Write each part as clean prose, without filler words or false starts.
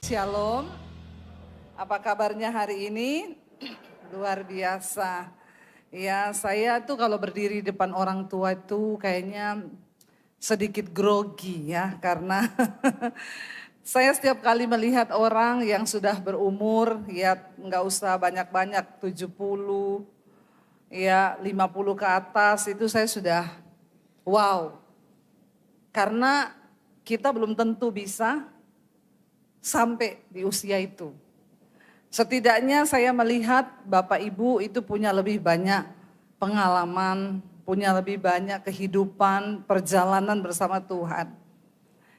Shalom, apa kabarnya hari ini? Luar biasa. Ya, saya tuh kalau berdiri di depan orang tua itu kayaknya sedikit grogi ya, karena saya setiap kali melihat orang yang sudah berumur, ya nggak usah banyak-banyak, 70, ya 50 ke atas, itu saya sudah wow. Karena kita belum tentu bisa sampai di usia itu. Setidaknya saya melihat Bapak Ibu itu punya lebih banyak pengalaman, punya lebih banyak kehidupan, perjalanan bersama Tuhan.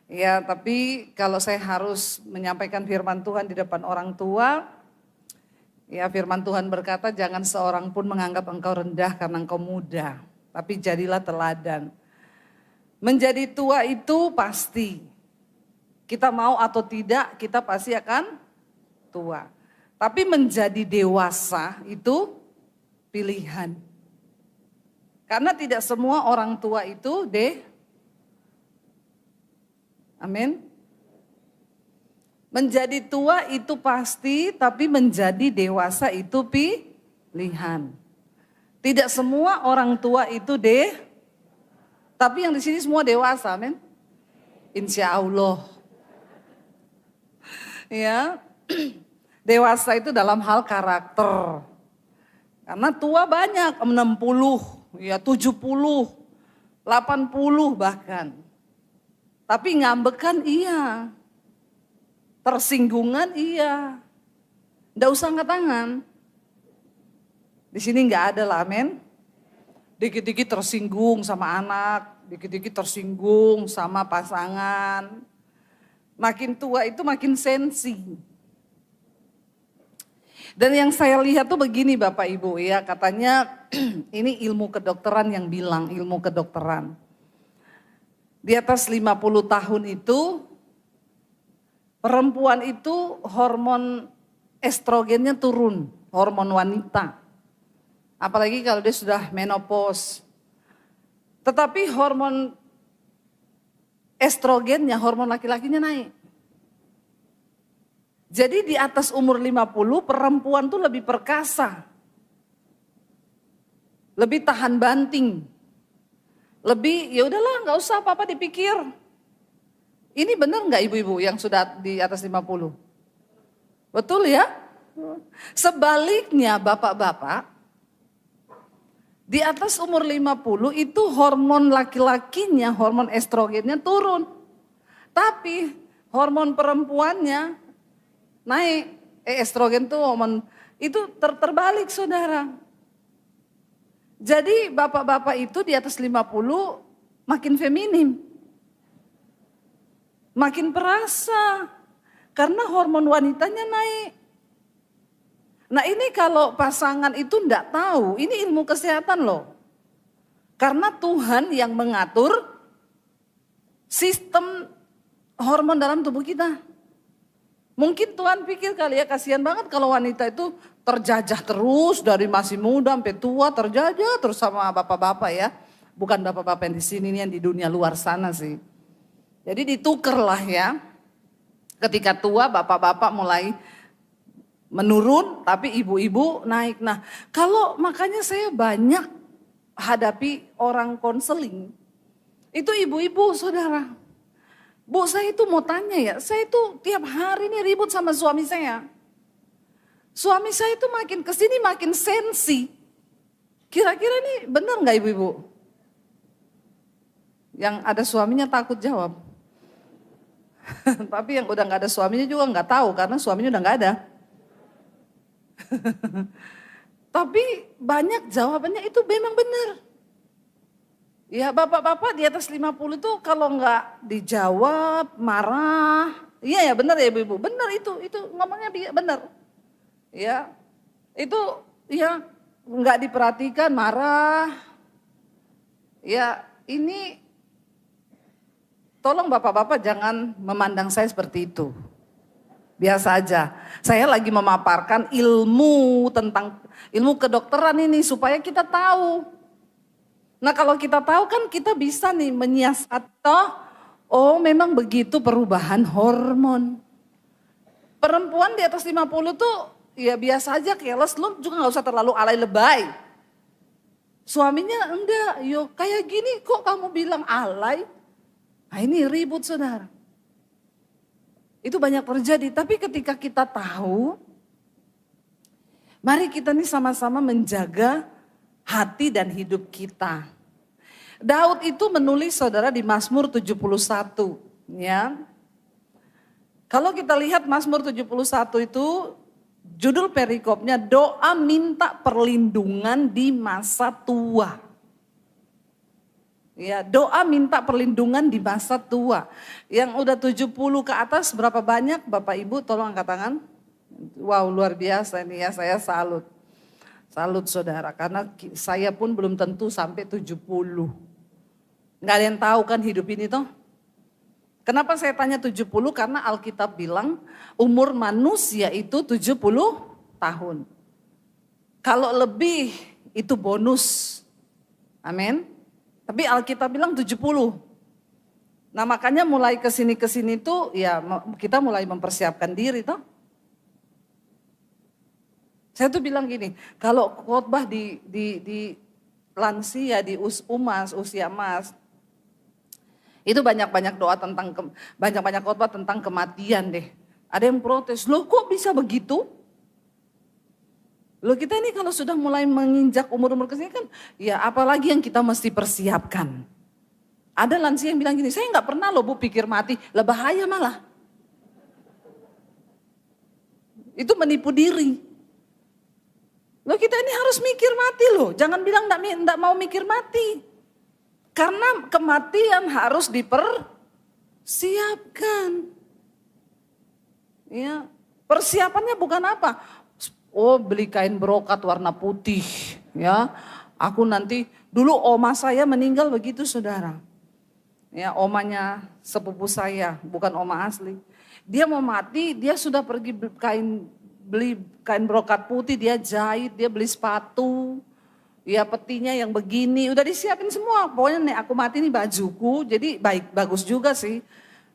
Ya, tapi kalau saya harus menyampaikan firman Tuhan di depan orang tua, ya firman Tuhan berkata jangan seorang pun menganggap engkau rendah karena engkau muda, tapi jadilah teladan. Menjadi tua itu pasti, kita mau atau tidak kita pasti akan tua. Tapi menjadi dewasa itu pilihan. Karena tidak semua orang tua itu amin. Menjadi tua itu pasti, tapi menjadi dewasa itu pilihan. Tidak semua orang tua itu tapi yang di sini semua dewasa, amin. Insya Allah. Ya, dewasa itu dalam hal karakter. Karena tua banyak, 60, ya 70, 80 bahkan. Tapi ngambekan iya. Tersinggungan iya. Nggak usah angkat tangan. Di sini nggak ada lah, amin. Dikit-dikit tersinggung sama anak, dikit-dikit tersinggung sama pasangan. Makin tua itu makin sensi. Dan yang saya lihat tuh begini Bapak Ibu ya, katanya ini ilmu kedokteran yang bilang, ilmu kedokteran. Di atas 50 tahun itu, perempuan itu hormon estrogennya turun, hormon wanita. Apalagi kalau dia sudah menopause. Tetapi hormon estrogennya, hormon laki-lakinya naik. Jadi di atas umur 50 perempuan tuh lebih perkasa. Lebih tahan banting. Lebih ya udahlah nggak usah apa-apa dipikir. Ini benar nggak ibu-ibu yang sudah di atas 50? Betul ya? Sebaliknya bapak-bapak, di atas umur 50 itu hormon laki-lakinya, hormon estrogennya turun. Tapi hormon perempuannya naik. Estrogen tuh hormon itu terbalik saudara. Jadi bapak-bapak itu di atas 50 makin feminim. Makin perasa. Karena hormon wanitanya naik. Nah ini kalau pasangan itu enggak tahu, ini ilmu kesehatan loh. Karena Tuhan yang mengatur sistem hormon dalam tubuh kita. Mungkin Tuhan pikir kali ya kasihan banget kalau wanita itu terjajah terus dari masih muda sampai tua terjajah terus sama bapak-bapak ya. Bukan bapak-bapak yang di sini nih yang di dunia luar sana sih. Jadi ditukar lah ya. Ketika tua bapak-bapak mulai menurun tapi ibu-ibu naik. Nah kalau makanya saya banyak hadapi orang konseling. Itu ibu-ibu saudara. Bu saya itu mau tanya ya, saya itu tiap hari ini ribut sama suami saya. Suami saya itu makin kesini makin sensi. Kira-kira ini benar nggak ibu-ibu? Yang ada suaminya takut jawab. Tapi yang udah nggak ada suaminya juga nggak tahu karena suaminya udah nggak ada. Tapi banyak jawabannya itu memang benar. Ya bapak-bapak di atas 50 tuh kalau nggak dijawab marah. Iya ya benar ya ibu-ibu, benar itu ngomongnya benar. Ya itu ya nggak diperhatikan marah. Ya ini tolong bapak-bapak jangan memandang saya seperti itu. Biasa aja. Saya lagi memaparkan ilmu tentang ilmu kedokteran ini supaya kita tahu. Nah kalau kita tahu kan kita bisa nih menyiasat oh memang begitu perubahan hormon. Perempuan di atas 50 tuh ya biasa aja, careless, lu juga gak usah terlalu alay lebay. Suaminya enggak, yo kayak gini kok kamu bilang alay. Nah ini ribut saudara. Itu banyak terjadi, tapi ketika kita tahu, mari kita nih sama-sama menjaga hati dan hidup kita. Daud itu menulis saudara di Mazmur 71 ya. Kalau kita lihat Mazmur 71 itu judul perikopnya doa minta perlindungan di masa tua. Ya, doa minta perlindungan di masa tua. Yang udah 70 ke atas berapa banyak Bapak Ibu tolong angkat tangan. Wow luar biasa ini ya, saya salut. Salut saudara karena saya pun belum tentu sampai 70. Nggak ada yang tahu kan hidup ini toh. Kenapa saya tanya 70? Karena Alkitab bilang umur manusia itu 70 tahun. Kalau lebih itu bonus. Amin. Tapi Alkitab bilang 70. Nah makanya mulai kesini tuh ya kita mulai mempersiapkan diri toh. Saya tuh bilang gini, kalau khotbah di lansia, di usia emas, itu banyak-banyak doa tentang, banyak-banyak khotbah tentang kematian deh. Ada yang protes, loh kok bisa begitu? Loh kita ini kalau sudah mulai menginjak umur-umur kesini kan, ya apalagi yang kita mesti persiapkan. Ada lansia yang bilang gini, saya nggak pernah loh Bu pikir mati, lah bahaya malah. Itu menipu diri. Loh kita ini harus mikir mati loh, jangan bilang nggak mau mikir mati. Karena kematian harus dipersiapkan. Ya, persiapannya bukan apa? Oh, beli kain brokat warna putih, ya. Aku nanti dulu oma saya meninggal begitu, Saudara. Ya, omanya sepupu saya, bukan oma asli. Dia mau mati, dia sudah pergi beli kain brokat putih, dia jahit, dia beli sepatu. Ya petinya yang begini, udah disiapin semua. Pokoknya nih aku mati nih bajuku, jadi bagus juga sih.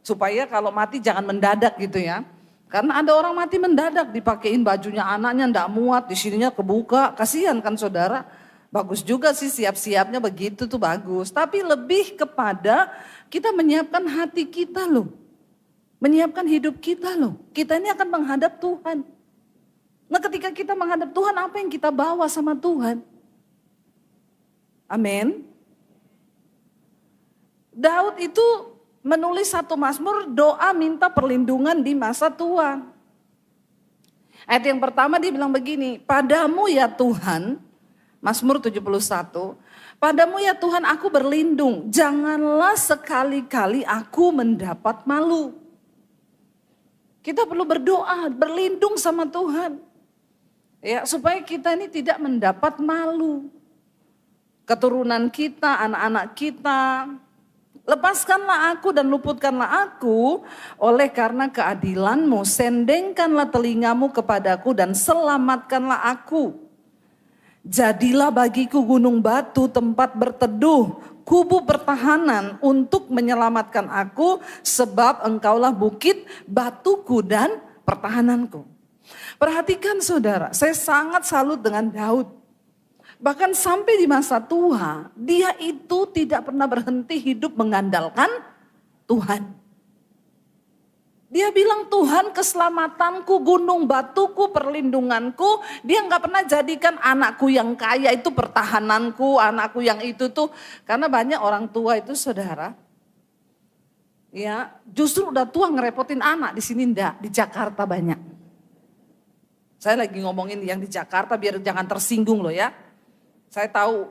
Supaya kalau mati jangan mendadak gitu ya. Karena ada orang mati mendadak, dipakein bajunya anaknya ndak muat, di sininya kebuka. Kasihan kan saudara, bagus juga sih siap-siapnya begitu tuh bagus. Tapi lebih kepada kita menyiapkan hati kita loh. Menyiapkan hidup kita loh. Kita ini akan menghadap Tuhan. Nah ketika kita menghadap Tuhan, apa yang kita bawa sama Tuhan? Amin. Daud itu menulis satu Mazmur doa minta perlindungan di masa tua. Ayat yang pertama dia bilang begini, padamu ya Tuhan, Mazmur 71, padamu ya Tuhan aku berlindung, janganlah sekali-kali aku mendapat malu. Kita perlu berdoa, berlindung sama Tuhan. Ya, supaya kita ini tidak mendapat malu. Keturunan kita, anak-anak kita. Lepaskanlah aku dan luputkanlah aku oleh karena keadilan-Mu. Sendengkanlah telingamu kepadaku dan selamatkanlah aku. Jadilah bagiku gunung batu tempat berteduh, kubu pertahanan untuk menyelamatkan aku. Sebab engkaulah bukit batuku dan pertahananku. Perhatikan saudara, saya sangat salut dengan Daud. Bahkan sampai di masa tua, dia itu tidak pernah berhenti hidup mengandalkan Tuhan. Dia bilang Tuhan keselamatanku, gunung batuku, perlindunganku. Dia nggak pernah jadikan anakku yang kaya itu pertahananku, anakku yang itu tuh. Karena banyak orang tua itu saudara, ya justru udah tua ngerepotin anak. Di sini enggak, di Jakarta banyak. Saya lagi ngomongin yang di Jakarta biar jangan tersinggung loh ya. Saya tahu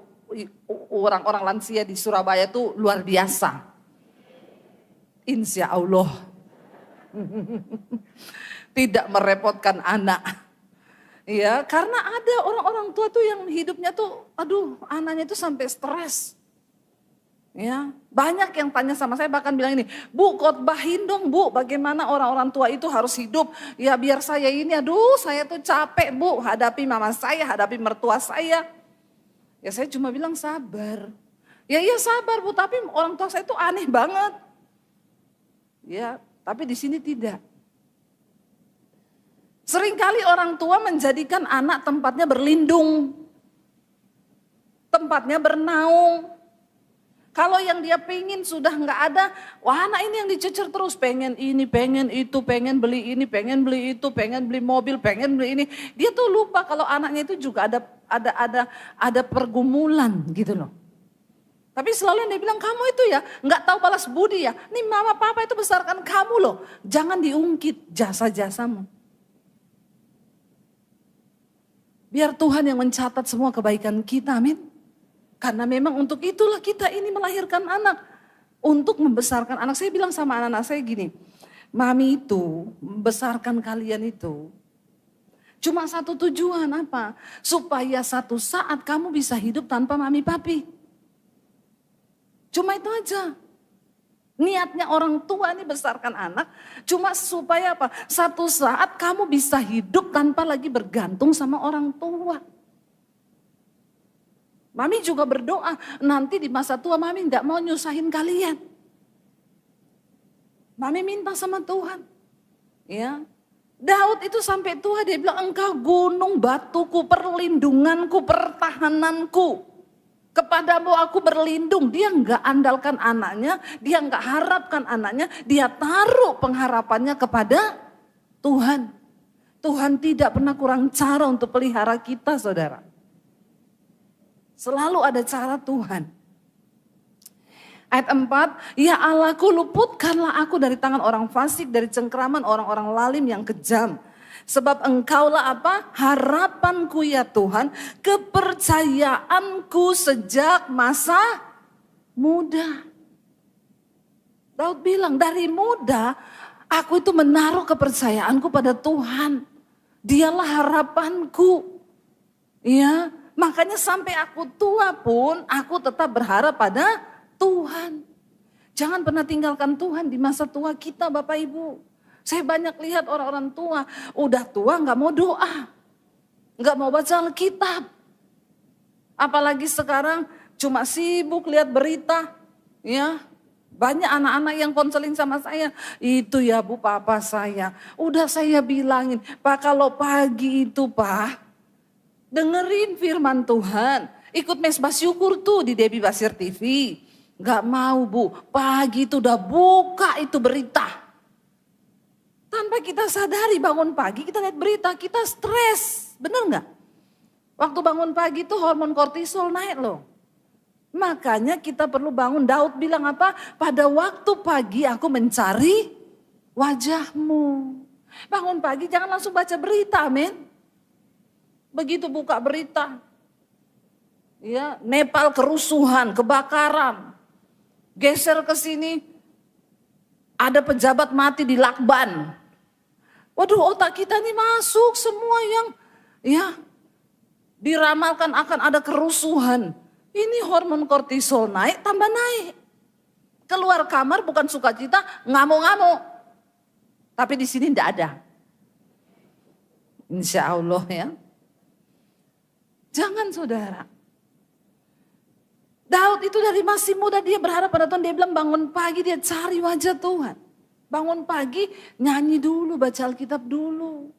orang-orang lansia di Surabaya itu luar biasa. Insya Allah. Tidak merepotkan anak. Ya, karena ada orang-orang tua tuh yang hidupnya tuh, aduh anaknya itu sampai stres. Ya, banyak yang tanya sama saya bahkan bilang ini, Bu khotbahin dong Bu bagaimana orang-orang tua itu harus hidup. Ya biar saya ini, aduh saya tuh capek Bu hadapi mama saya, hadapi mertua saya. Ya saya cuma bilang sabar. Ya iya sabar Bu, tapi orang tua saya itu aneh banget. Ya, tapi di sini tidak. Seringkali orang tua menjadikan anak tempatnya berlindung, tempatnya bernaung. Kalau yang dia pengen sudah nggak ada, wah anak ini yang dicecer terus, pengen ini, pengen itu, pengen beli ini, pengen beli itu, pengen beli mobil, pengen beli ini. Dia tuh lupa kalau anaknya itu juga ada pergumulan gitu loh. Tapi selalu yang dia bilang, kamu itu ya nggak tahu balas budi ya. Nih mama papa itu besarkan kamu loh, jangan diungkit jasa-jasamu. Biar Tuhan yang mencatat semua kebaikan kita, amin. Karena memang untuk itulah kita ini melahirkan anak. Untuk membesarkan anak. Saya bilang sama anak-anak saya gini, mami itu membesarkan kalian itu cuma satu tujuan apa? Supaya satu saat kamu bisa hidup tanpa mami papi. Cuma itu aja. Niatnya orang tua ini besarkan anak cuma supaya apa? Satu saat kamu bisa hidup tanpa lagi bergantung sama orang tua. Mami juga berdoa, nanti di masa tua mami enggak mau nyusahin kalian. Mami minta sama Tuhan. Ya. Daud itu sampai tua dia bilang, engkau gunung batuku, perlindunganku, pertahananku. Kepadamu aku berlindung. Dia enggak andalkan anaknya, dia enggak harapkan anaknya, dia taruh pengharapannya kepada Tuhan. Tuhan tidak pernah kurang cara untuk pelihara kita, saudara. Selalu ada cara Tuhan. Ayat 4, ya Allahku luputkanlah aku dari tangan orang fasik, dari cengkeraman orang-orang lalim yang kejam. Sebab engkaulah apa? Harapanku ya Tuhan, kepercayaanku sejak masa muda. Daud bilang dari muda aku itu menaruh kepercayaanku pada Tuhan. Dialah harapanku. Ya, makanya sampai aku tua pun aku tetap berharap pada Tuhan. Jangan pernah tinggalkan Tuhan di masa tua kita Bapak Ibu. Saya banyak lihat orang-orang tua, udah tua gak mau doa. Gak mau baca Alkitab. Apalagi sekarang cuma sibuk lihat berita. Ya, banyak anak-anak yang konseling sama saya. Itu ya Bu papa saya. Udah saya bilangin, Pak kalau pagi itu Pak, dengerin firman Tuhan. Ikut mesbah syukur tuh di Debbie Basir TV. Gak mau Bu, pagi itu udah buka itu berita. Tanpa kita sadari bangun pagi kita lihat berita, kita stres. Bener gak? Waktu bangun pagi itu hormon kortisol naik loh. Makanya kita perlu bangun. Daud bilang apa? Pada waktu pagi aku mencari wajahmu. Bangun pagi jangan langsung baca berita, amin. Begitu buka berita. Ya, Nepal kerusuhan, kebakaran. Geser ke sini, ada pejabat mati di Lakban. Waduh, otak kita ini masuk semua yang ya diramalkan akan ada kerusuhan. Ini hormon kortisol naik, tambah naik. Keluar kamar bukan sukacita, ngamuk-ngamuk. Tapi di sini tidak ada. Insya Allah ya. Jangan saudara. Daud itu dari masih muda dia berharap pada Tuhan. Dia bilang bangun pagi dia cari wajah Tuhan. Bangun pagi nyanyi dulu, baca Alkitab dulu.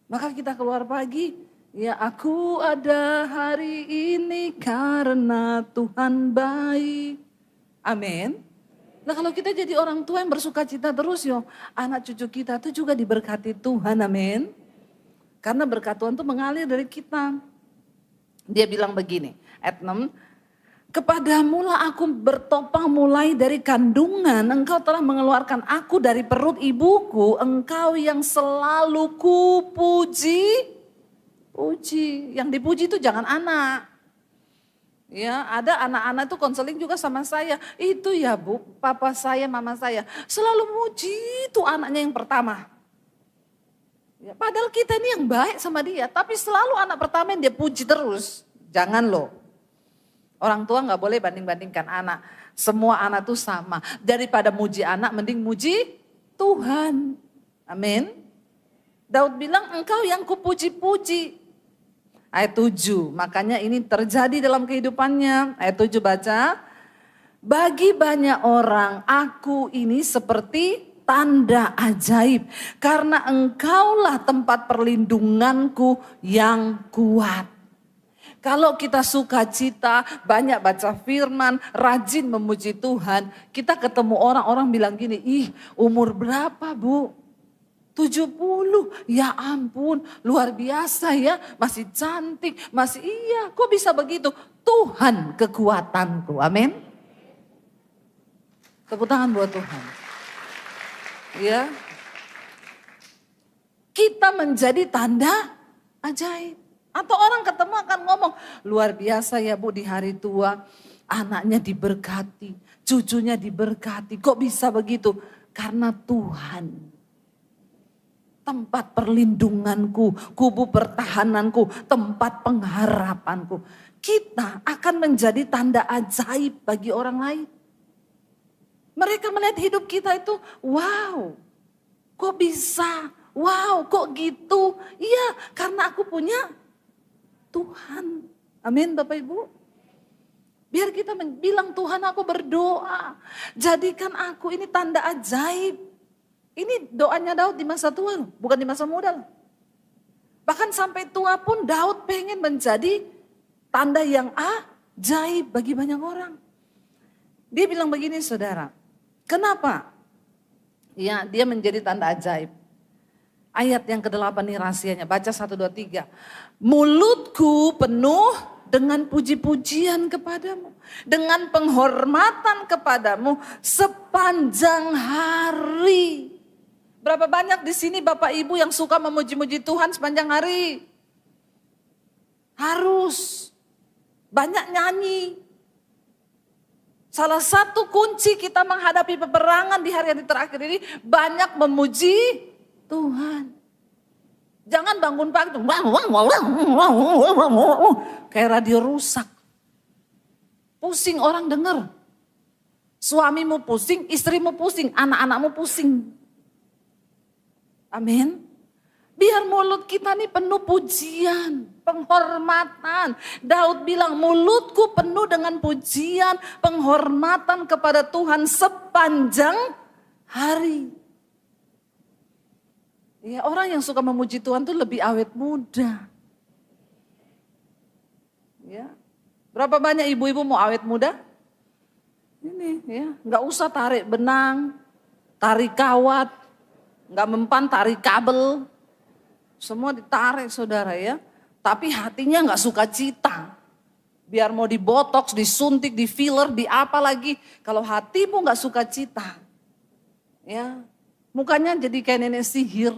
Maka kita keluar pagi, ya aku ada hari ini karena Tuhan baik. Amin. Nah kalau kita jadi orang tua yang bersuka cita terus yo, anak cucu kita itu juga diberkati Tuhan, amin. Karena berkat Tuhan itu mengalir dari kita. Dia bilang begini, ayat 6. Kepadamulah aku bertopang mulai dari kandungan, engkau telah mengeluarkan aku dari perut ibuku, engkau yang selalu kupuji. Puji, yang dipuji itu jangan anak. Ya, ada anak-anak itu konseling juga sama saya. Itu ya Bu, papa saya, mama saya. Selalu muji itu anaknya yang pertama. Ya, padahal kita ini yang baik sama dia, tapi selalu anak pertama yang dia puji terus. Jangan loh. Orang tua gak boleh banding-bandingkan anak. Semua anak tuh sama. Daripada muji anak, mending muji Tuhan. Amin. Daud bilang, engkau yang kupuji-puji. Ayat 7, makanya ini terjadi dalam kehidupannya. Ayat 7 baca. Bagi banyak orang, aku ini seperti tanda ajaib. Karena engkaulah tempat perlindunganku yang kuat. Kalau kita sukacita, banyak baca firman, rajin memuji Tuhan, kita ketemu orang-orang bilang gini, ih umur berapa Bu? 70, ya ampun luar biasa ya, masih cantik, masih iya, kok bisa begitu? Tuhan kekuatanku, amin. Tepuk tangan buat Tuhan. Ya, kita menjadi tanda ajaib. Atau orang ketemu akan ngomong, luar biasa ya Bu di hari tua, anaknya diberkati, cucunya diberkati. Kok bisa begitu? Karena Tuhan, tempat perlindunganku, kubu pertahananku, tempat pengharapanku. Kita akan menjadi tanda ajaib bagi orang lain. Mereka melihat hidup kita itu, wow, kok bisa? Wow, kok gitu? Iya, karena aku punya Tuhan. Amin Bapak Ibu. Biar kita bilang Tuhan aku berdoa. Jadikan aku ini tanda ajaib. Ini doanya Daud di masa tua loh, bukan di masa muda loh. Bahkan sampai tua pun Daud pengen menjadi tanda yang ajaib bagi banyak orang. Dia bilang begini saudara. Kenapa? Ya, dia menjadi tanda ajaib. Ayat yang ke-8 nih rahasianya, baca 1, 2, 3. Mulutku penuh dengan puji-pujian kepadamu. Dengan penghormatan kepadamu sepanjang hari. Berapa banyak di sini Bapak Ibu yang suka memuji-muji Tuhan sepanjang hari? Harus. Banyak nyanyi. Salah satu kunci kita menghadapi peperangan di hari-hari terakhir ini, banyak memuji Tuhan. Jangan bangun pagi kayak radio rusak. Pusing orang dengar. Suamimu pusing, istrimu pusing, anak-anakmu pusing. Amin. Biar mulut kita nih penuh pujian, penghormatan. Daud bilang mulutku penuh dengan pujian, penghormatan kepada Tuhan sepanjang hari. Ya, orang yang suka memuji Tuhan tuh lebih awet muda. Ya. Berapa banyak ibu-ibu mau awet muda? Ini ya, nggak usah tarik benang, tarik kawat, nggak mempan tarik kabel. Semua ditarik saudara ya. Tapi hatinya nggak suka cita. Biar mau dibotoks, disuntik, di filler, di apa lagi. Kalau hatimu nggak suka cita. Ya, mukanya jadi kayak nenek sihir.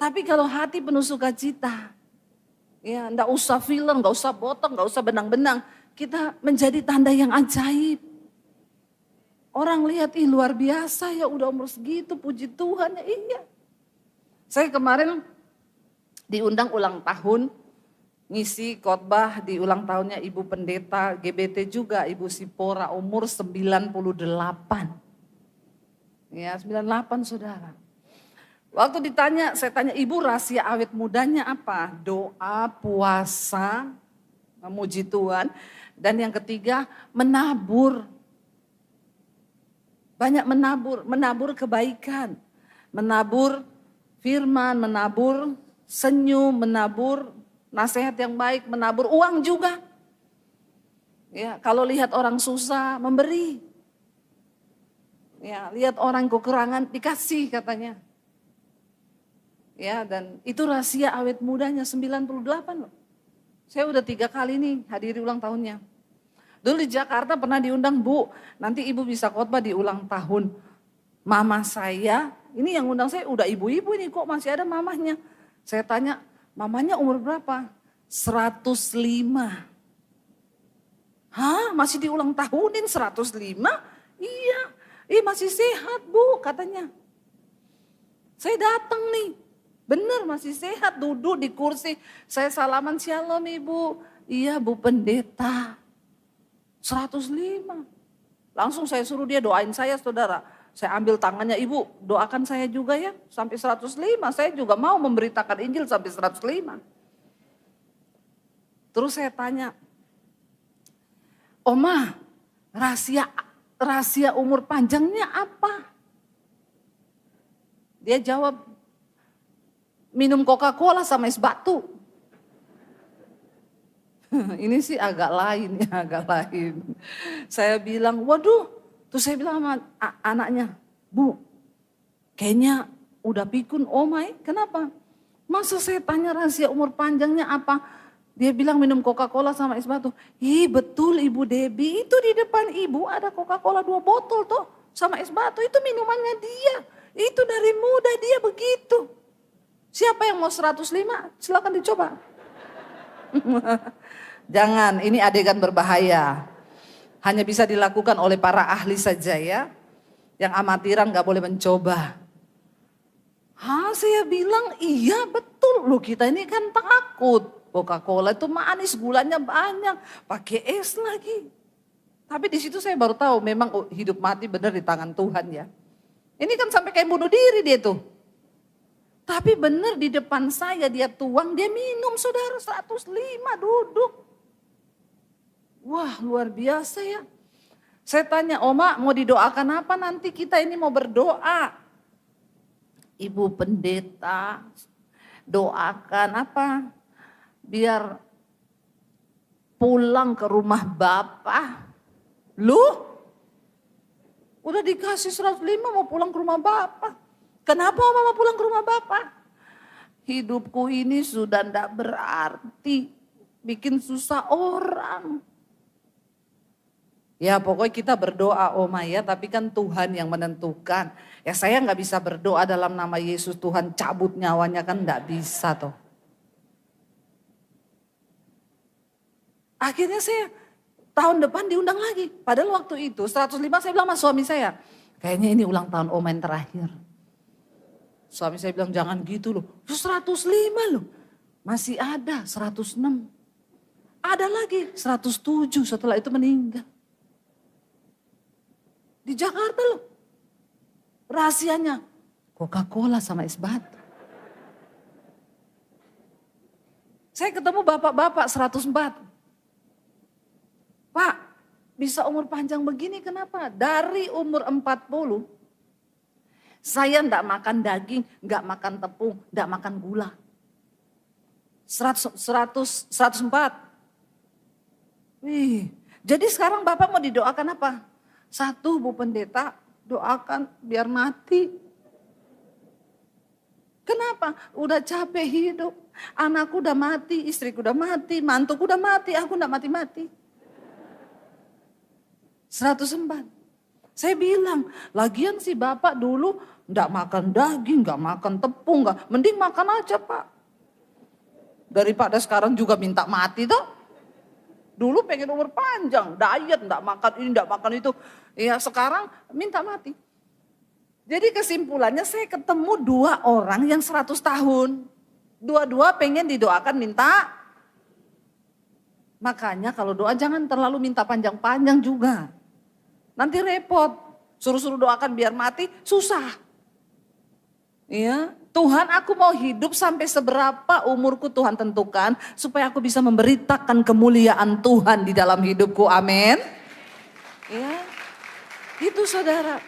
Tapi kalau hati penuh sukacita, ya enggak usah filler, enggak usah botok, enggak usah benang-benang. Kita menjadi tanda yang ajaib. Orang lihat, ih luar biasa ya udah umur segitu, puji Tuhan ya iya. Saya kemarin diundang ulang tahun, ngisi khotbah di ulang tahunnya Ibu Pendeta GBT juga, Ibu Sipora umur 98. Ya 98 saudara. Waktu ditanya, saya tanya Ibu rahasia awet mudanya apa? Doa, puasa, memuji Tuhan. Dan yang ketiga menabur. Banyak menabur kebaikan. Menabur firman, menabur senyum, menabur nasihat yang baik, menabur uang juga. Ya, kalau lihat orang susah, memberi. Ya, lihat orang kekurangan, dikasih katanya. Ya, dan itu rahasia awet mudanya 98 loh. Saya udah 3 kali nih hadiri ulang tahunnya. Dulu di Jakarta pernah diundang, Bu, nanti Ibu bisa khotbah di ulang tahun mama saya. Ini yang undang saya udah ibu-ibu ini, kok masih ada mamahnya. Saya tanya, mamanya umur berapa? 105. Hah, masih diulang tahunin 105? Iya, masih sehat Bu katanya. Saya datang nih. Benar masih sehat, duduk di kursi. Saya salaman, shalom Ibu. Iya Bu Pendeta. 105. Langsung saya suruh dia doain saya saudara. Saya ambil tangannya, Ibu doakan saya juga ya. Sampai 105, saya juga mau memberitakan Injil sampai 105. Terus saya tanya, Oma rahasia umur panjangnya apa? Dia jawab, minum Coca-Cola sama es batu. Ini sih agak lain ya, agak lain. Saya bilang, waduh. Terus saya bilang sama anaknya, Bu, kayaknya udah pikun Omai, kenapa? Masa saya tanya rahasia umur panjangnya apa? Dia bilang minum Coca-Cola sama es batu. Ih betul Ibu Debbie, itu di depan Ibu ada Coca-Cola 2 botol tuh sama es batu. Itu minumannya dia, itu dari muda dia begitu. Siapa yang mau 105? Silakan dicoba. Jangan, ini adegan berbahaya. Hanya bisa dilakukan oleh para ahli saja ya. Yang amatiran gak boleh mencoba. Saya bilang iya betul loh, kita ini kan takut. Coca-Cola itu manis, gulanya banyak, pakai es lagi. Tapi di situ saya baru tahu memang hidup mati benar di tangan Tuhan ya. Ini kan sampai kayak bunuh diri dia tuh. Tapi benar di depan saya dia tuang, dia minum saudara 105 duduk. Wah luar biasa ya. Saya tanya, Oma mau didoakan apa nanti, kita ini mau berdoa. Ibu pendeta doakan apa? Biar pulang ke rumah Bapak. Lu? Udah dikasih 105 mau pulang ke rumah Bapak. Kenapa Oma mau pulang ke rumah Bapak? Hidupku ini sudah tidak berarti. Bikin susah orang. Ya pokoknya kita berdoa Oma ya, tapi kan Tuhan yang menentukan. Ya saya nggak bisa berdoa dalam nama Yesus Tuhan cabut nyawanya, kan nggak bisa toh. Akhirnya saya tahun depan diundang lagi. Padahal waktu itu 105 saya bilang sama suami saya, kayaknya ini ulang tahun Oma yang terakhir. Suami saya bilang jangan gitu loh, 105 loh. Masih ada 106. Ada lagi 107 setelah itu meninggal. Di Jakarta loh. Rahasianya Coca-Cola sama es batu. Saya ketemu bapak-bapak 104. Pak, bisa umur panjang begini kenapa? Dari umur 40, saya enggak makan daging, enggak makan tepung, enggak makan gula. 104. Wih, jadi sekarang Bapak mau didoakan apa? 1, Bu Pendeta, doakan biar mati. Kenapa? Udah capek hidup. Anakku udah mati, istriku udah mati, mantuku udah mati, aku enggak mati-mati. 104. Saya bilang, lagian si Bapak dulu enggak makan daging, enggak makan tepung, enggak. Mending makan aja Pak. Daripada sekarang juga minta mati toh. Dulu pengen umur panjang, diet, enggak makan ini, enggak makan itu. Ya sekarang minta mati. Jadi kesimpulannya saya ketemu 2 orang yang 100 tahun. Dua-dua pengen didoakan minta. Makanya kalau doa jangan terlalu minta panjang-panjang juga. Nanti repot, suruh-suruh doakan biar mati, susah. Ya, Tuhan aku mau hidup sampai seberapa umurku Tuhan tentukan. Supaya aku bisa memberitakan kemuliaan Tuhan di dalam hidupku, amin. Ya, itu saudara.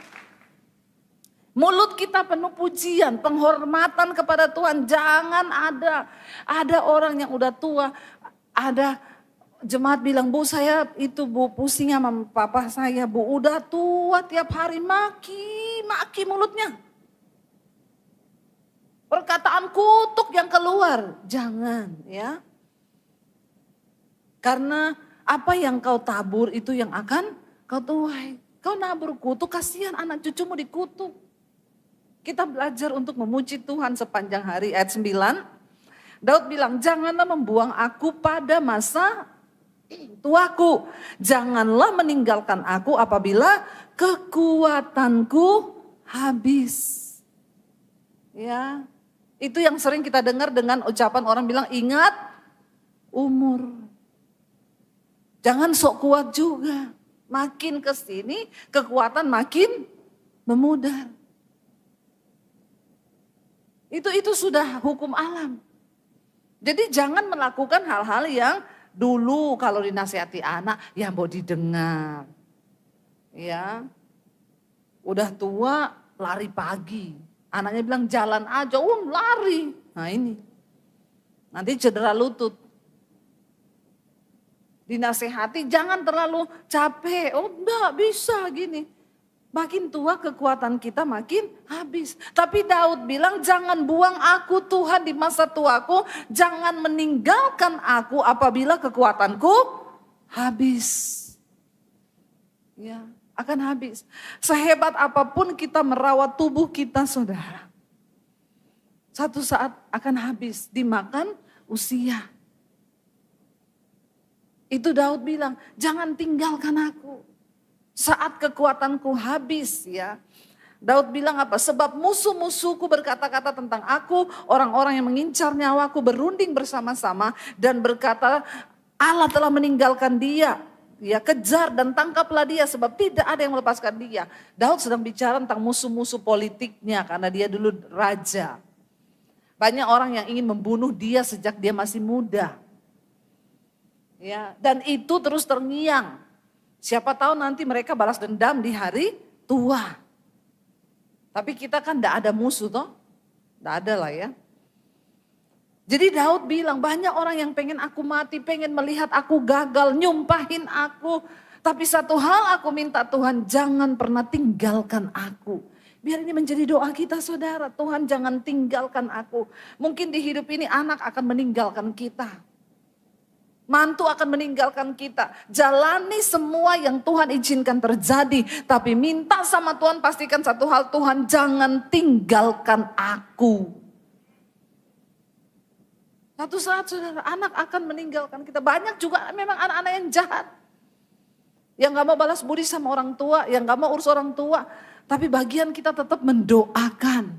Mulut kita penuh pujian, penghormatan kepada Tuhan. Jangan ada orang yang udah tua, ada jemaat bilang, Bu saya itu Bu pusing sama papa saya, Bu udah tua tiap hari maki mulutnya. Perkataan kutuk yang keluar, jangan ya. Karena apa yang kau tabur itu yang akan kau tuai. Kau nabur kutuk, kasihan anak cucumu dikutuk. Kita belajar untuk memuji Tuhan sepanjang hari. Ayat 9, Daud bilang, janganlah membuang aku pada masa tuaku. Janganlah meninggalkan aku apabila kekuatanku habis. Ya, itu yang sering kita dengar dengan ucapan orang bilang, ingat umur. Jangan sok kuat juga. Makin kesini kekuatan makin memudar. Itu sudah hukum alam. Jadi jangan melakukan hal-hal yang dulu kalau dinasihati anak yang mau didengar. Ya. Udah tua lari pagi. Anaknya bilang jalan aja, lari. Nah ini, nanti cedera lutut. Dinasehati jangan terlalu capek, enggak bisa gini. Makin tua kekuatan kita makin habis. Tapi Daud bilang jangan buang aku Tuhan di masa tuaku. Jangan meninggalkan aku apabila kekuatanku habis. Ya, akan habis. Sehebat apapun kita merawat tubuh kita saudara. Satu saat akan habis dimakan usia. Itu Daud bilang jangan tinggalkan aku. Saat kekuatanku habis ya. Daud bilang apa? Sebab musuh-musuhku berkata-kata tentang aku. Orang-orang yang mengincar nyawaku berunding bersama-sama. Dan berkata Allah telah meninggalkan dia. Ya kejar dan tangkaplah dia sebab tidak ada yang melepaskan dia. Daud sedang bicara tentang musuh-musuh politiknya karena dia dulu raja. Banyak orang yang ingin membunuh dia sejak dia masih muda. Ya, dan itu terus terngiang. Siapa tahu nanti mereka balas dendam di hari tua. Tapi kita kan tidak ada musuh toh. Tidak ada lah ya. Jadi Daud bilang banyak orang yang pengen aku mati, pengen melihat aku gagal, nyumpahin aku. Tapi satu hal aku minta Tuhan, jangan pernah tinggalkan aku. Biar ini menjadi doa kita saudara, Tuhan jangan tinggalkan aku. Mungkin di hidup ini anak akan meninggalkan kita. Mantu akan meninggalkan kita. Jalani semua yang Tuhan izinkan terjadi. Tapi minta sama Tuhan pastikan satu hal. Tuhan jangan tinggalkan aku. Satu saat saudara anak akan meninggalkan kita. Banyak juga memang anak-anak yang jahat. Yang gak mau balas budi sama orang tua. Yang gak mau urus orang tua. Tapi bagian kita tetap mendoakan.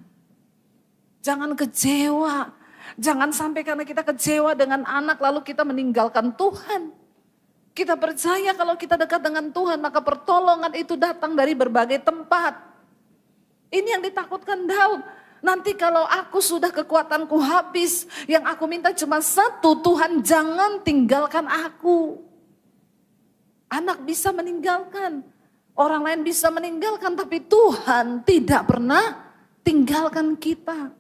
Jangan kecewa. Jangan sampai karena kita kecewa dengan anak lalu kita meninggalkan Tuhan. Kita percaya kalau kita dekat dengan Tuhan maka pertolongan itu datang dari berbagai tempat. Ini yang ditakutkan Daud. Nanti kalau aku sudah kekuatanku habis, yang aku minta cuma satu, Tuhan jangan tinggalkan aku. Anak bisa meninggalkan, orang lain bisa meninggalkan, tapi Tuhan tidak pernah tinggalkan kita.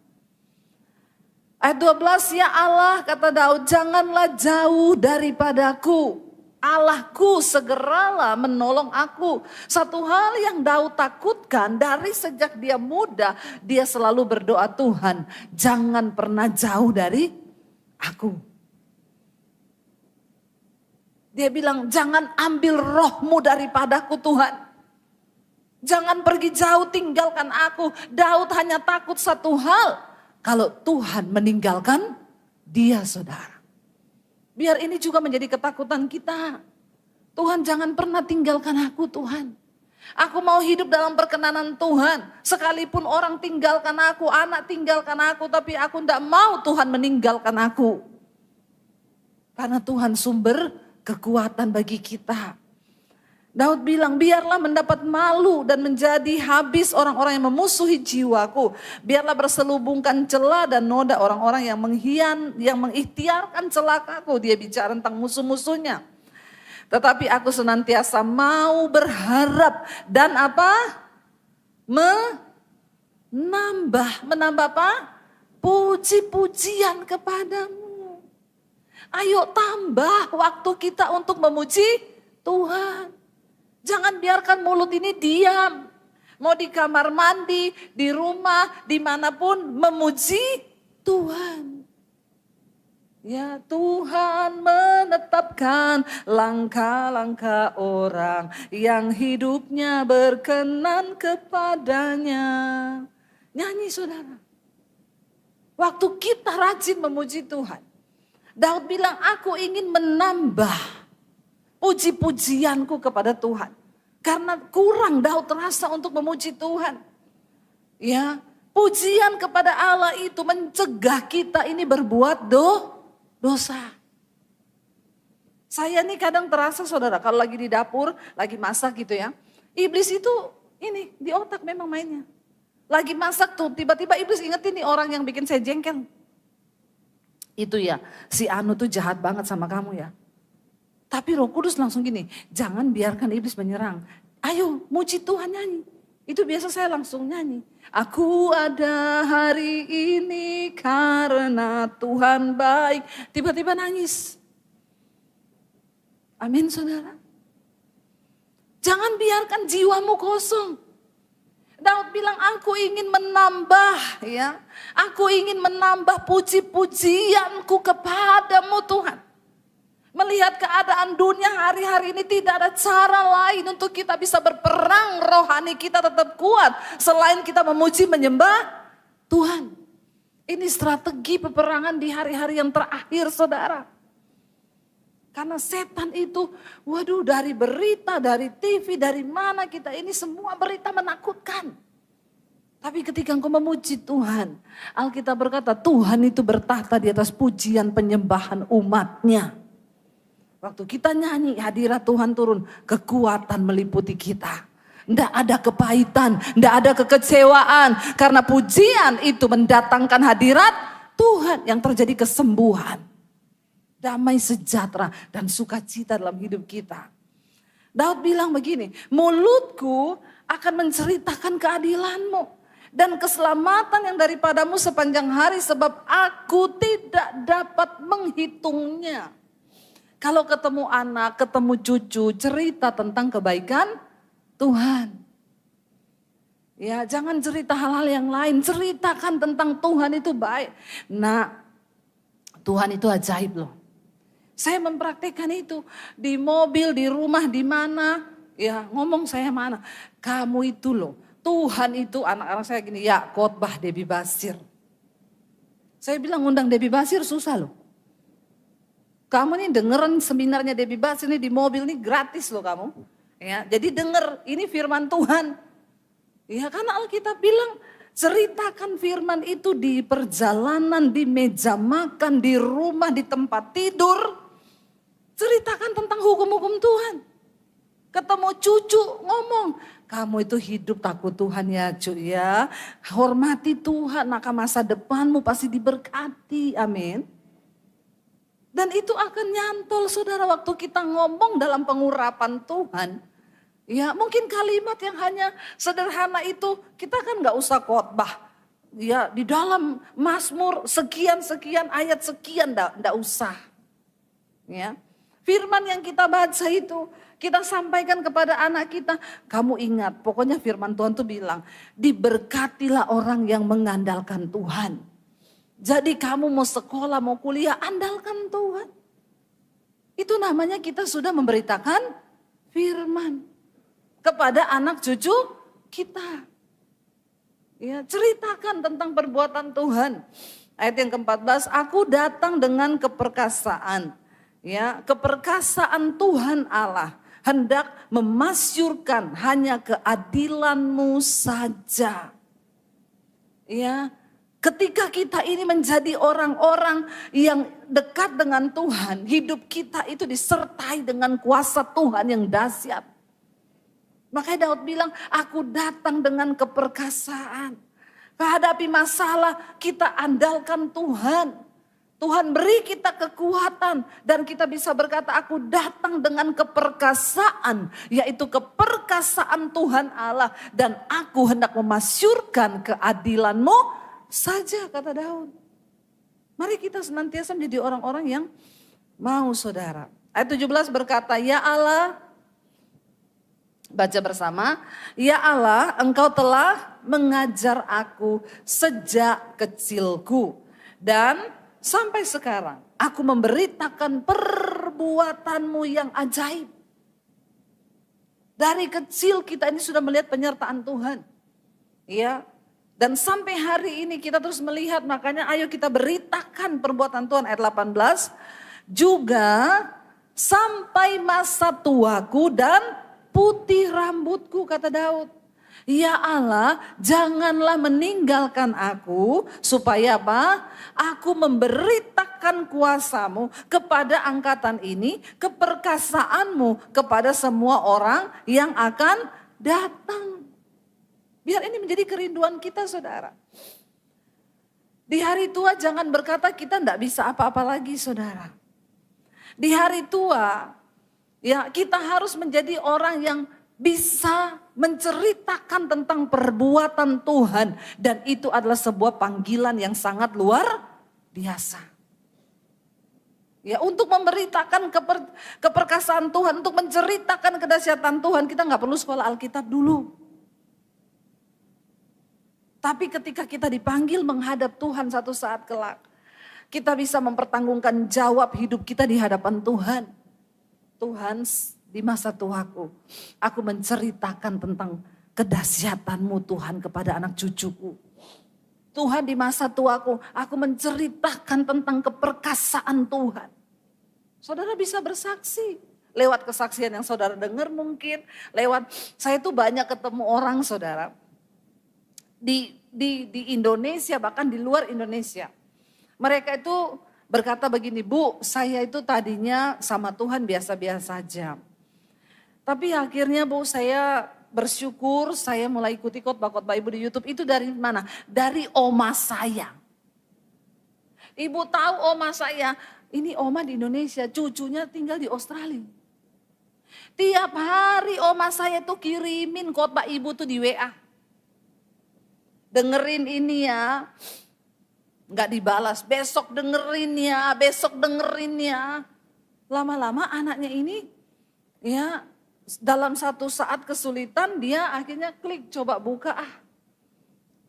Ayat 12, ya Allah kata Daud, janganlah jauh daripadaku. Allahku segeralah menolong aku. Satu hal yang Daud takutkan dari sejak dia muda, dia selalu berdoa Tuhan, jangan pernah jauh dari aku. Dia bilang jangan ambil rohmu daripadaku Tuhan. Jangan pergi jauh tinggalkan aku. Daud hanya takut satu hal. Kalau Tuhan meninggalkan dia saudara. Biar ini juga menjadi ketakutan kita. Tuhan jangan pernah tinggalkan aku Tuhan. Aku mau hidup dalam perkenanan Tuhan. Sekalipun orang tinggalkan aku, anak tinggalkan aku. Tapi aku tidak mau Tuhan meninggalkan aku. Karena Tuhan sumber kekuatan bagi kita. Daud bilang biarlah mendapat malu dan menjadi habis orang-orang yang memusuhi jiwaku. Biarlah berselubungkan celah dan noda orang-orang yang mengikhtiarkan celakaku. Dia bicara tentang musuh-musuhnya. Tetapi aku senantiasa mau berharap dan apa? Menambah apa? Puji-pujian kepadamu. Ayo tambah waktu kita untuk memuji Tuhan. Jangan biarkan mulut ini diam. Mau di kamar mandi, di rumah, dimanapun memuji Tuhan. Ya Tuhan menetapkan langkah-langkah orang yang hidupnya berkenan kepadanya. Nyanyi saudara. Waktu kita rajin memuji Tuhan. Daud bilang aku ingin menambah puji-pujianku kepada Tuhan. Karena kurang Daud terasa untuk memuji Tuhan. Ya, pujian kepada Allah itu mencegah kita ini berbuat dosa. Saya nih kadang terasa saudara kalau lagi di dapur, lagi masak gitu ya. Iblis itu ini di otak memang mainnya. Lagi masak tuh tiba-tiba iblis ingetin nih orang yang bikin saya jengkel. Itu ya, si Anu tuh jahat banget sama kamu ya. Tapi Roh Kudus langsung gini, jangan biarkan iblis menyerang. Ayo muji Tuhan nyanyi. Itu biasa saya langsung nyanyi. Aku ada hari ini karena Tuhan baik. Tiba-tiba nangis. Amin saudara. Jangan biarkan jiwamu kosong. Daud bilang aku ingin menambah ya. Aku ingin menambah puji-pujianku kepadamu Tuhan. Melihat keadaan dunia hari-hari ini tidak ada cara lain untuk kita bisa berperang, rohani kita tetap kuat selain kita memuji menyembah Tuhan. Ini strategi peperangan di hari-hari yang terakhir saudara. Karena setan itu, waduh dari berita, dari TV, dari mana kita ini semua berita menakutkan. Tapi ketika engkau memuji Tuhan, Alkitab berkata Tuhan itu bertahta di atas pujian penyembahan umatnya. Waktu kita nyanyi hadirat Tuhan turun, kekuatan meliputi kita. Tidak ada kepahitan, tidak ada kekecewaan. Karena pujian itu mendatangkan hadirat Tuhan yang terjadi kesembuhan. Damai sejahtera dan sukacita dalam hidup kita. Daud bilang begini, mulutku akan menceritakan keadilanmu dan keselamatan yang daripadamu sepanjang hari sebab aku tidak dapat menghitungnya. Kalau ketemu anak, ketemu cucu, cerita tentang kebaikan Tuhan. Ya, jangan cerita hal-hal yang lain, ceritakan tentang Tuhan itu baik. Nah, Tuhan itu ajaib loh. Saya mempraktikkan itu di mobil, di rumah, di mana. Ya, ngomong saya mana. Kamu itu loh, Tuhan itu anak-anak saya gini, ya khotbah Debbie Basir. Saya bilang undang Debbie Basir susah loh. Kamu nih dengerin seminarnya Debbie Basir ini di mobil nih gratis loh kamu. Ya, jadi denger ini firman Tuhan. Ya karena Alkitab bilang ceritakan firman itu di perjalanan, di meja makan, di rumah, di tempat tidur. Ceritakan tentang hukum-hukum Tuhan. Ketemu cucu ngomong, kamu itu hidup takut Tuhan ya cuy ya. Hormati Tuhan, maka masa depanmu pasti diberkati, amin. Dan itu akan nyantol saudara waktu kita ngomong dalam pengurapan Tuhan. Ya mungkin kalimat yang hanya sederhana itu kita kan gak usah khotbah. Ya di dalam Mazmur sekian-sekian ayat sekian gak usah. Ya, firman yang kita baca itu kita sampaikan kepada anak kita. Kamu ingat pokoknya firman Tuhan tuh bilang diberkatilah orang yang mengandalkan Tuhan. Jadi kamu mau sekolah, mau kuliah, andalkan Tuhan. Itu namanya kita sudah memberitakan firman kepada anak cucu kita. Ya, ceritakan tentang perbuatan Tuhan. Ayat yang ke-14, aku datang dengan keperkasaan. Ya, keperkasaan Tuhan Allah hendak memasyurkan hanya keadilanmu saja. Ya, ketika kita ini menjadi orang-orang yang dekat dengan Tuhan, hidup kita itu disertai dengan kuasa Tuhan yang dahsyat. Makanya Daud bilang, aku datang dengan keperkasaan. Menghadapi masalah, kita andalkan Tuhan. Tuhan beri kita kekuatan dan kita bisa berkata, aku datang dengan keperkasaan, yaitu keperkasaan Tuhan Allah. Dan aku hendak memasyurkan keadilanmu saja, kata Daud. Mari kita senantiasa menjadi orang-orang yang mau saudara. Ayat 17 berkata, ya Allah, baca bersama, ya Allah engkau telah mengajar aku sejak kecilku. Dan sampai sekarang aku memberitakan perbuatanmu yang ajaib. Dari kecil kita ini sudah melihat penyertaan Tuhan. Ya. Dan sampai hari ini kita terus melihat, makanya ayo kita beritakan perbuatan Tuhan. Ayat 18, juga sampai masa tuaku dan putih rambutku, kata Daud. Ya Allah, janganlah meninggalkan aku, supaya apa? Aku memberitakan kuasamu kepada angkatan ini, keperkasaanmu kepada semua orang yang akan datang. Biar ini menjadi kerinduan kita saudara. Di hari tua jangan berkata kita tidak bisa apa-apa lagi saudara. Di hari tua ya kita harus menjadi orang yang bisa menceritakan tentang perbuatan Tuhan. Dan itu adalah sebuah panggilan yang sangat luar biasa. Ya, untuk memberitakan keperkasaan Tuhan, untuk menceritakan kedahsyatan Tuhan, kita nggak perlu sekolah Alkitab dulu. Tapi ketika kita dipanggil menghadap Tuhan satu saat kelak, kita bisa mempertanggungan jawab hidup kita di hadapan Tuhan. Tuhan, di masa tuaku, aku menceritakan tentang kedahsyatanmu Tuhan kepada anak cucuku. Tuhan, di masa tuaku, aku menceritakan tentang keperkasaan Tuhan. Saudara bisa bersaksi lewat kesaksian yang saudara dengar mungkin. Saya tuh banyak ketemu orang saudara. Di Indonesia, bahkan di luar Indonesia. Mereka itu berkata begini, Bu, saya itu tadinya sama Tuhan biasa-biasa saja. Tapi akhirnya Bu, saya bersyukur saya mulai ikuti khotbah-khotbah Ibu di YouTube. Itu dari mana? Dari oma saya. Ibu tahu oma saya, ini oma di Indonesia, cucunya tinggal di Australia. Tiap hari oma saya tuh kirimin khotbah Ibu tuh di WA. Dengerin ini ya, nggak dibalas, besok dengerin ya, besok dengerin ya. Lama-lama anaknya ini ya, dalam satu saat kesulitan dia akhirnya klik coba buka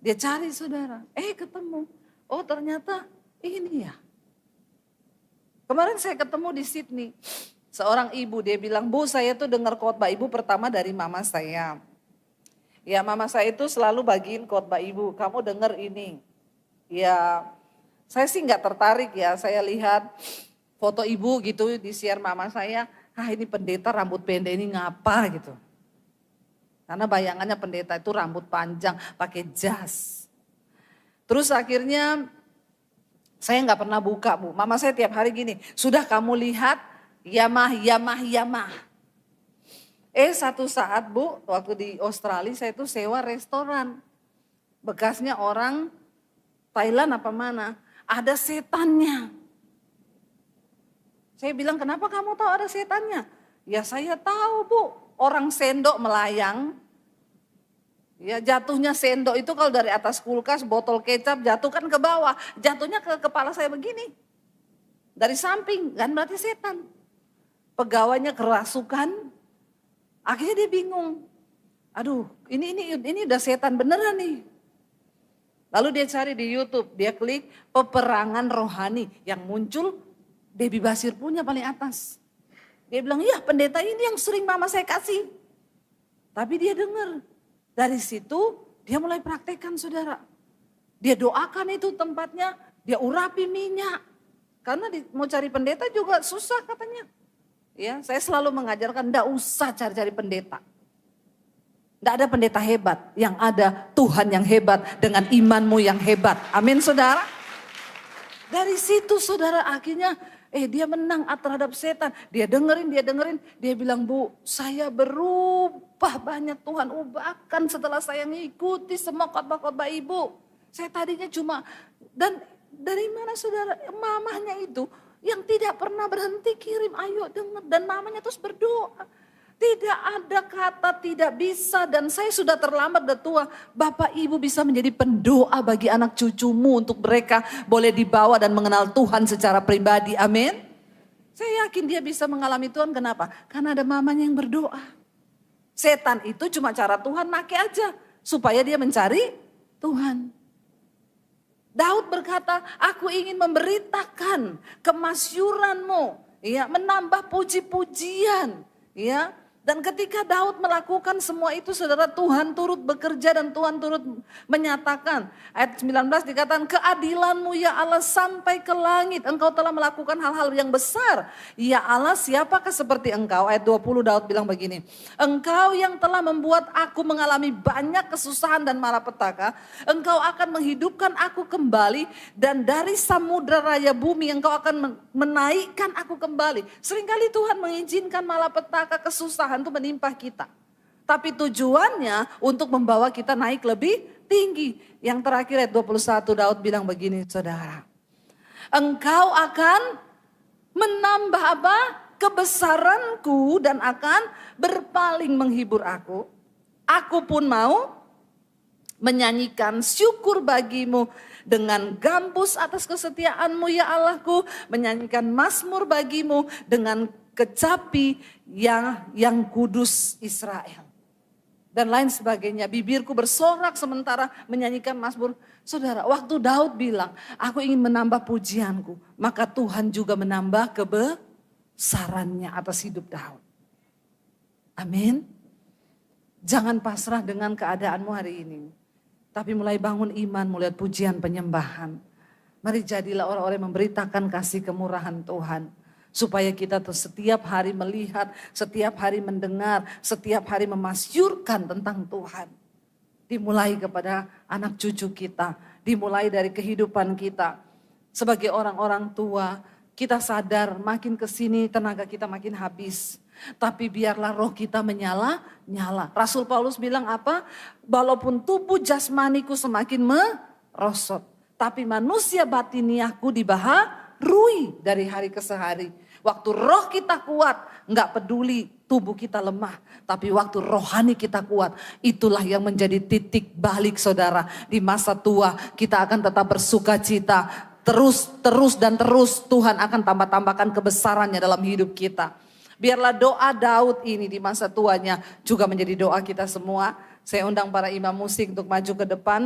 Dia cari saudara, ketemu. Oh ternyata ini ya. Kemarin saya ketemu di Sydney. Seorang ibu dia bilang, Bu saya tuh dengar khotbah Ibu pertama dari mama saya. Ya mama saya itu selalu bagiin khotbah Ibu, kamu denger ini. Ya saya sih nggak tertarik ya, saya lihat foto Ibu gitu di share mama saya. Ini pendeta rambut pendek ini ngapa gitu. Karena bayangannya pendeta itu rambut panjang pakai jas. Terus akhirnya saya nggak pernah buka Bu. Mama saya tiap hari gini, sudah kamu lihat Yamah. Satu saat Bu, waktu di Australia saya tuh sewa restoran. Bekasnya orang Thailand apa mana, ada setannya. Saya bilang, kenapa kamu tahu ada setannya? Ya saya tahu Bu, orang sendok melayang. Ya jatuhnya sendok itu kalau dari atas kulkas, botol kecap jatuh kan ke bawah. Jatuhnya ke kepala saya begini. Dari samping, kan berarti setan. Pegawainya kerasukan, akhirnya dia bingung. Aduh, ini udah setan beneran nih. Lalu dia cari di YouTube, dia klik peperangan rohani yang muncul. Debbie Basir punya paling atas. Dia bilang, iya pendeta ini yang sering mama saya kasih. Tapi dia dengar. Dari situ dia mulai praktekkan saudara. Dia doakan itu tempatnya, dia urapi minyak. Karena mau cari pendeta juga susah katanya. Ya, saya selalu mengajarkan enggak usah cari-cari pendeta. Enggak ada pendeta hebat, yang ada Tuhan yang hebat dengan imanmu yang hebat. Amin saudara. Dari situ saudara akhirnya dia menang terhadap setan. Dia dengerin. Dia bilang, Bu saya berubah banyak Tuhan ubahkan setelah saya ngikuti semua khotbah-khotbah Ibu. Saya tadinya cuma, dan dari mana saudara, mamahnya itu yang tidak pernah berhenti kirim ayo denger. Dan mamanya terus berdoa. Tidak ada kata tidak bisa dan saya sudah terlambat dan tua. Bapak Ibu bisa menjadi pendoa bagi anak cucumu untuk mereka boleh dibawa dan mengenal Tuhan secara pribadi. Amin. Saya yakin dia bisa mengalami Tuhan. Kenapa? Karena ada mamanya yang berdoa. Setan itu cuma cara Tuhan pakai aja supaya dia mencari Tuhan. Daud berkata, aku ingin memberitakan kemasyuranmu, ya, menambah puji-pujian, ya. Dan ketika Daud melakukan semua itu saudara, Tuhan turut bekerja dan Tuhan turut menyatakan. Ayat 19 dikatakan, keadilanmu ya Allah sampai ke langit. Engkau telah melakukan hal-hal yang besar. Ya Allah siapakah seperti engkau? Ayat 20 Daud bilang begini. Engkau yang telah membuat aku mengalami banyak kesusahan dan malapetaka. Engkau akan menghidupkan aku kembali. Dan dari samudra raya bumi engkau akan menaikkan aku kembali. Seringkali Tuhan mengizinkan malapetaka, kesusahan itu menimpa kita. Tapi tujuannya untuk membawa kita naik lebih tinggi. Yang terakhir ayat 21 Daud bilang begini saudara. Engkau akan menambah apa? kebesaranku dan akan berpaling menghibur aku. Aku pun mau menyanyikan syukur bagimu dengan gambus atas kesetiaanmu ya Allahku. Menyanyikan mazmur bagimu dengan kecapi yang kudus Israel. Dan lain sebagainya. Bibirku bersorak sementara menyanyikan mazmur. Saudara, waktu Daud bilang, aku ingin menambah pujianku. Maka Tuhan juga menambah kebesarannya atas hidup Daud. Amin. Jangan pasrah dengan keadaanmu hari ini. Tapi mulai bangun iman, mulai pujian penyembahan. Mari jadilah orang-orang yang memberitakan kasih kemurahan Tuhan. Supaya kita tuh setiap hari melihat, setiap hari mendengar, setiap hari memasyurkan tentang Tuhan. Dimulai kepada anak cucu kita, dimulai dari kehidupan kita. Sebagai orang-orang tua, kita sadar makin kesini tenaga kita makin habis. Tapi biarlah roh kita menyala-nyala. Rasul Paulus bilang apa? Walaupun tubuh jasmaniku semakin merosot. Tapi manusia batiniaku dibaharui dari hari ke hari. Waktu roh kita kuat, enggak peduli tubuh kita lemah. Tapi waktu rohani kita kuat, itulah yang menjadi titik balik saudara. Di masa tua kita akan tetap bersuka cita. Terus dan terus Tuhan akan tambah-tambahkan kebesarannya dalam hidup kita. Biarlah doa Daud ini di masa tuanya juga menjadi doa kita semua. Saya undang para imam musik untuk maju ke depan.